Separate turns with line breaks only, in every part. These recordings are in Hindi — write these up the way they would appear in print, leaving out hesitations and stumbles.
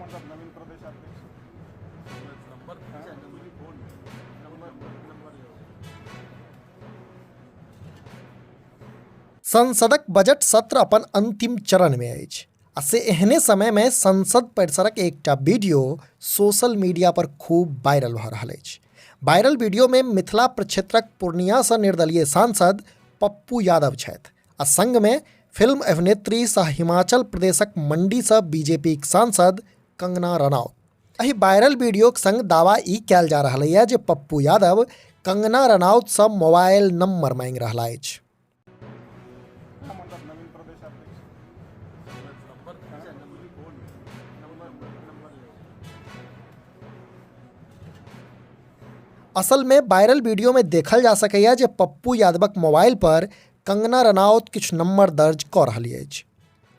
नवीन प्रदेशाध्यक्ष
संसदक बजट सत्र अपन अंतिम चरण में अछि आ से एहने समय में संसद परिसरक एकटा वीडियो सोशल मीडिया पर खूब वायरल भ रहल अछि। वायरल वीडियो में मिथिला प्रक्षेत्रक पूर्णिया सँ निर्दलीय सांसद पप्पू यादव छथि आ संग में फिल्म अभिनेत्री सह हिमाचल प्रदेशक मंडी सँ बीजेपीक सांसद कंगना रनौत। एहि वायरल वीडियोक संग दावा ई कयल जा रहल अछि जे पप्पू यादव कंगना रनौत सँ मोबाइल नंबर मांगि रहला अछि।
नवीन प्रदेशाध्यक्ष
असल में वायरल वीडियो में देखल जा सकैया जे पप्पू यादवक मोबाइल पर कंगना रनौत किछु नंबर दर्ज कऽ रहली अछि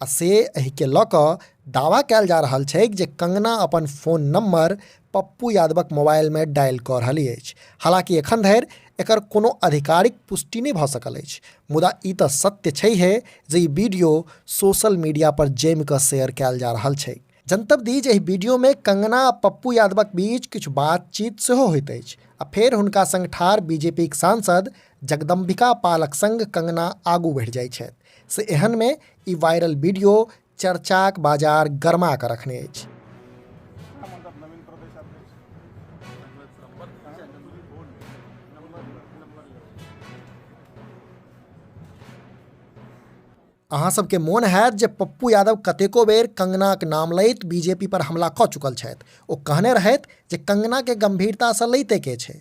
आ से एहि के लऽ कऽ दावा कयल जा रहल छै जे कंगना अपन फोन नंबर पप्पू यादवक मोबाइल में डायल कऽ रहली अछि। हालांकि एखन धरि एकर कोनो आधिकारिक पुष्टि नहि भऽ सकल अछि, मुदा ई तऽ सत्य छैहे जे ई वीडियो सोशल मीडिया पर जमि कऽ शेयर कयल जा रहल छै। जनतब दी जे एहि वीडियो में कंगना आ पप्पू यादवक बीच किछु बातचीत सेहो होइत अछि आ फेर हुनका संग ठाढ़ बीजेपीक सांसद जगदम्बिका पालक संग कंगना आगू बढ़ि जाइत छथि। से एहन में ई वायरल वीडियो चर्चाक बाजार गरमा कऽ रखने अछि।
नवीन प्रदेशाध्यक्ष
अहाँ सबके मोन हैत जे पप्पू यादव कतेको बेर कंगनाक नाम लैत बीजेपी पर हमला कऽ चुकल छथि। ओ कहने रहथि जे कंगना के गंभीरतासँ लैते के छै,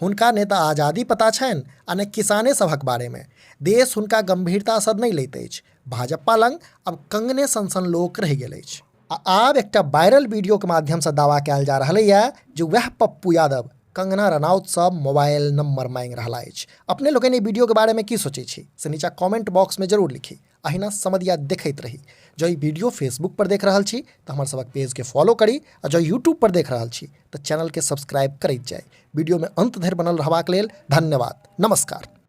हुनका ने तऽ आज़ादी पता छनि आ ने किसाने सभक बारे में। देश हुनका गंभीरतासँ नहि लैत अछि। भाजपा लंग अब कंगने सनसन लोक रहि गेल अछि आ आब एकटा वायरल वीडियो के माध्यम से दावा कयल जा रहल है जे वह पप्पू यादव कंगना रनौत सँ मोबाइल नंबर मांगि रहला अछि। अपने लोगन ई वीडियो के बारे में की सोचै छी से नीचा कमेंट बॉक्स में जरूर लिखी। अहिना समधिया देखैत रही। जो ई वीडियो फेसबुक पर देख रहल छी तो हमार सबक पेज के फॉलो करी और जो यूट्यूब पर देख रहल छी तो चैनल के सब्सक्राइब करैत जाय। वीडियो में अंत धरि बनल रहबाक लेल धन्यवाद। नमस्कार।